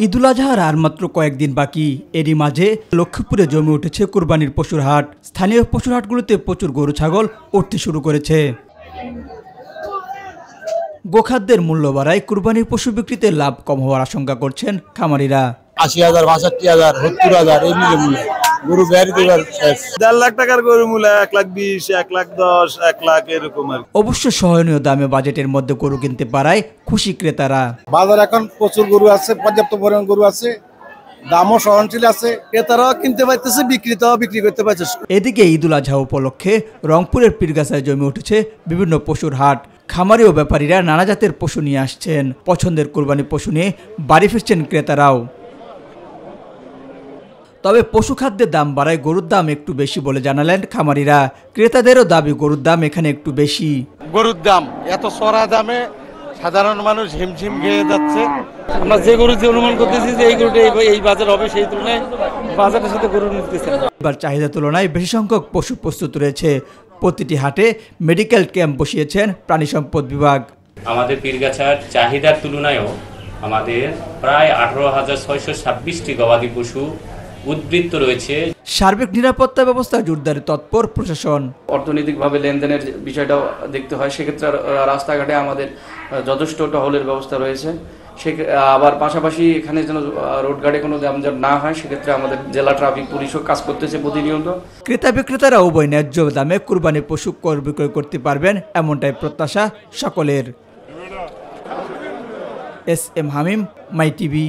ঈদুল আজহার আর মাত্র কয়েকদিন বাকি। এরই মাঝে লক্ষ্মীপুরে জমে উঠেছে কুরবানির পশুর হাট। স্থানীয় পশুর হাটগুলোতে প্রচুর গরু ছাগল উঠতে শুরু করেছে। গোখাদ্যের মূল্য বাড়ায় কুরবানির পশু বিক্রিতে লাভ কম হওয়ার আশঙ্কা করছেন খামারিরা। ৮০,০০০, ৬৫,০০০, ৭০,০০০ এই মূল্য গরু বের দিবার শেষ। ১.৫ লাখ টাকার গরু মূল্য ১,২০,০০০, ১,১০,০০০, ১ লাখ এরকম। অবশ্য সহনীয় দামে বাজেটের মধ্যে গরু কিনতে পারায় খুশি ক্রেতারা। বাজার এখন প্রচুর গরু আছে, পর্যাপ্ত পরিমাণ গরু আছে, দামও সহনশীল আছে, ক্রেতারাও কিনতে পারতেছে, বিক্রেতাও বিক্রি করতে পারছে। এদিকে ঈদুল আজহা উপলক্ষে রংপুরের পীরগাছায় জমে উঠেছে বিভিন্ন পশুর হাট। খামারি ও ব্যাপারীরা নানা জাতের পশু নিয়ে আসছেন। পছন্দের কুরবানি পশু নিয়ে বাড়ি ফিরছেন ক্রেতারাও। তবে পশু খাদ্যের দাম বাড়ায় গরুর দাম একটু বেশি বলে জানালেন খামারিরা। ক্রেতাদেরও দাবি গরুর দাম এখানে একটু বেশি। গরুর দাম এত চড়া দামে সাধারণ মানুষ হিমশিম খেয়ে যাচ্ছে। আমরা যে গরু যে অনুমান করতেছি যে এই গরুটা এই বাজার হবে, সেই তুলনায় বাজারের সাথে গরু নিতেছে। এবার চাহিদা তুলনায় বেশি সংখ্যক পশু প্রস্তুত রয়েছে। প্রতিটি হাটে মেডিকেল ক্যাম্প বসিয়েছেন প্রাণী সম্পদ বিভাগ। আমাদের পীরগাছার চাহিদার তুলনায়ও আমাদের প্রায় ১৮,৬২৬টি গবাদি পশু উদ্বৃত্ত রয়েছে। সার্বিক নিরাপত্তা ব্যবস্থা জোরদারে তৎপর প্রশাসন। অর্থনৈতিকভাবে লেনদেনের বিষয়টাও দেখতে হয়, সেক্ষেত্রে রাস্তাঘাটে আমাদের যথেষ্ট টহলের ব্যবস্থা রয়েছে। আবার পাশাপাশি এখানে যেন রোডঘাটে কোনো যানজট না হয়, সেক্ষেত্রে আমাদের জেলা ট্রাফিক পুলিশও কাজ করতেছে প্রতিনিয়ত। ক্রেতা বিক্রেতারা উভয় ন্যায্য দামে কুরবানি পশু ক্রয় বিক্রয় করতে পারবেন, এমনটাই প্রত্যাশা সকলের। এস এম হামিম, মাই টিভি।